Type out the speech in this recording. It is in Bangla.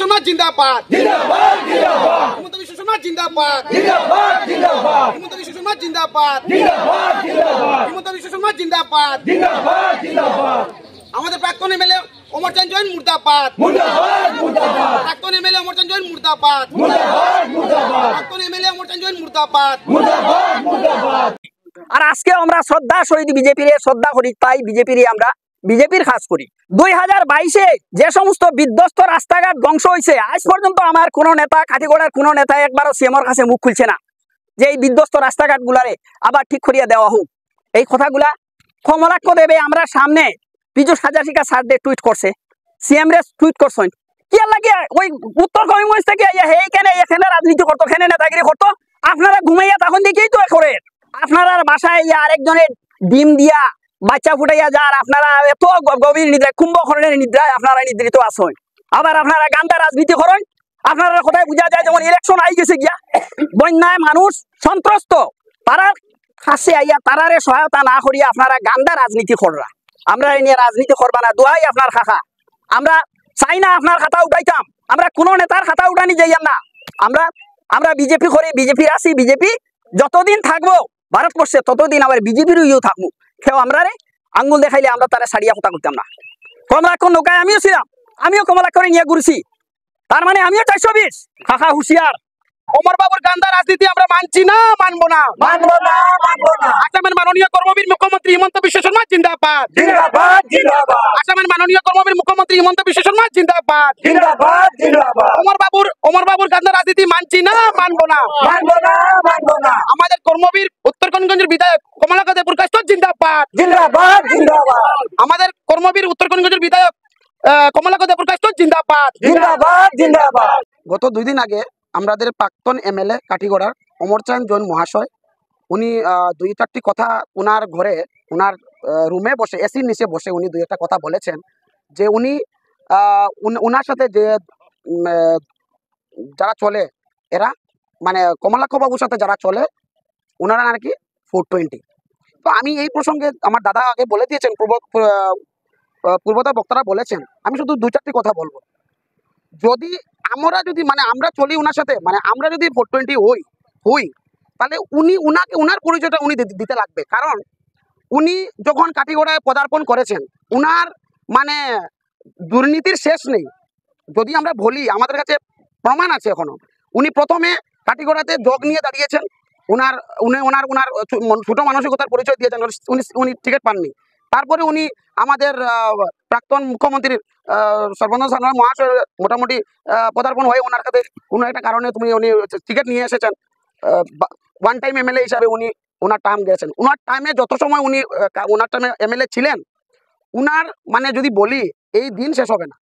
সমাজ জিন্দাবাদ জিন্দাবাদ জিন্দাবাদ হিমন্ত বিশ্ব সমাজ জিন্দাবাদ জিন্দাবাদ জিন্দাবাদ হিমন্ত বিশ্ব সমাজ জিন্দাবাদ জিন্দাবাদ জিন্দাবাদ হিমন্ত বিশ্ব সমাজ জিন্দাবাদ জিন্দাবাদ জিন্দাবাদ আমাদের প্রাক্তন এমএলএ অমরচাঁদ জৈন মুর্দাবাদ মুর্দাবাদ মুর্দাবাদ প্রাক্তন এমএলএ অমরচাঁদ জৈন মুর্দাবাদ মুর্দাবাদ মুর্দাবাদ প্রাক্তন এমএলএ অমরচাঁদ জৈন মুর্দাবাদ মুর্দাবাদ মুর্দাবাদ। আর আজকে আমরা শ্রদ্ধা শহীদ বিজেপির শ্রদ্ধা করি, তাই বিজেপির আমরা বিজেপির কাজ করি। 2022-এ যে সমস্ত বিধ্বস্ত রাস্তাঘাট ধ্বংস হয়েছে, আজ পর্যন্ত আমার কোনো নেতা, কাঠিগড়ার কোনো নেতা একবারও সিএমর কাছে মুখ খুলছে না যে এই বিধ্বস্ত রাস্তাঘাট গুলারে আবার ঠিক করিয়া দেওয়া হোক। এই কথাগুলা কমলাক্ষ দেবে আমরা সামনে পীযূষ হাজারিকা স্যার টুইট করছে, সিএম রে টুইট করছেন, কি লাগে ওই উত্তর করিমগঞ্জ থেকে এখানে রাজনীতি করতো, এখানে নেতাগিরি করতো। আপনারা ঘুমাইয়া তখন দেখেই তো করে আপনারা বাসায় আরেকজনের ডিম দিয়া বাচ্চা ফুটাইয়া যার আপনারা এত গভীর নিদ্রায়, কুম্ভকর্ণের নিদ্রায় আপনারা নিদ্রিত আছেন। আবার আপনারা গান্দা রাজনীতি করেন। আপনারা কোথায় বোঝা যায়, যেমন ইলেকশন আই গেছে গিয়া বন্যায় মানুষ সন্ত্রস্ত, তারার কাছে আইয়া তারারে সহায়তা না করিয়া আপনারা গান্দা রাজনীতি কররা। আমরা এই নিয়ে রাজনীতি করবা না, দোহাই আপনার খাখা। আমরা চাই না আপনার খাতা উঠাইতাম, আমরা কোনো নেতার খাতা উঠানি যাইয়াম না। আমরা বিজেপি করি, বিজেপি আছি, বিজেপি যতদিন থাকবো ভারতবর্ষে ততদিন আবার বিজেপির ইয়েও থাকবো। কেউ আমরা রে আঙ্গুল দেখাইলে আমরা তারা সারিয়া কথা করতাম না। কমলাক্ষণ নৌকায় আমিও ছিলাম, আমিও কমলাক্ষরে নিয়ে ঘুরছি, তার মানে আমিও 420 খাখা হুশিয়ার। অমর বাবুর গান্দা রাজনীতি আমরা মানছি না, মানবো না, মানবো না, মানবো না। আসামের মাননীয় কর্মবীর মুখ্যমন্ত্রী হিমন্ত বিশ্ব শর্মা জিন্দাবাদ জিন্দাবাদ জিন্দাবাদ। আসামের মাননীয় কর্মবীর মুখ্যমন্ত্রী হিমন্ত বিশ্ব শর্মা জিন্দাবাদ জিন্দাবাদ জিন্দাবাদ। অমর বাবুর গান্দা রাজনীতি মানছি না, মানবো না, মানবো না, মানবো না। আমাদের কর্মবীর উত্তর করিমগঞ্জের বিধায়ক কমলাক্ষ দেবপ্রকাশ জিন্দাবাদ জিন্দাবাদ জিন্দাবাদ। আমাদের কর্মবীর উত্তর করিমগঞ্জের বিধায়ক কমলাক্ষ দেবপ্রকাশ জিন্দাবাদ জিন্দাবাদ জিন্দাবাদ। গত 2 দিন আগে আমাদের প্রাক্তন এমএলএ কাঠিগড়ার অমরচাঁদ জৈন মহাশয়, উনি 2-4টি কথা উনার ঘরে, উনার রুমে বসে এসির নিচে বসে উনি 2-1টা কথা বলেছেন যে উনি উনার সাথে যে যারা চলে এরা মানে কমলাক্ষ বাবুর সাথে যারা চলে ওনারা নাকি 420। তো আমি এই প্রসঙ্গে আমার দাদা আগে বলে দিয়েছেন, পূর্বতর বক্তারা বলেছেন, আমি শুধু 2-4টি কথা বলবো। যদি আমরা চলি ওনার সাথে, মানে আমরা যদি 420 হই তাহলে উনার পরিচয়টা উনি দিতে লাগবে। কারণ উনি যখন কাঠিগড়ায় পদার্পণ করেছেন, উনার মানে দুর্নীতির শেষ নেই। যদি আমরা বলি, আমাদের কাছে প্রমাণ আছে এখনো। উনি প্রথমে কাঠিগড়াতে জগ নিয়ে দাঁড়িয়েছেন, উনার ছোট মানসিকতার পরিচয় দিয়েছেন, উনি টিকিট পাননি। তারপরে উনি আমাদের প্রাক্তন মুখ্যমন্ত্রীর সর্বানন্দ সোনোয়াল মহাশয় মোটামুটি পদার্পণ হয়ে ওনার কাছে কোনো একটা কারণে উনি টিকিট নিয়ে এসেছেন। ওয়ান টাইম এমএলএ হিসাবে ওনার টার্ম গেছেন। ওনার টাইমে যত সময় ওনার টাইমে এমএলএ ছিলেন, উনার মানে যদি বলি এই দিন শেষ হবে না।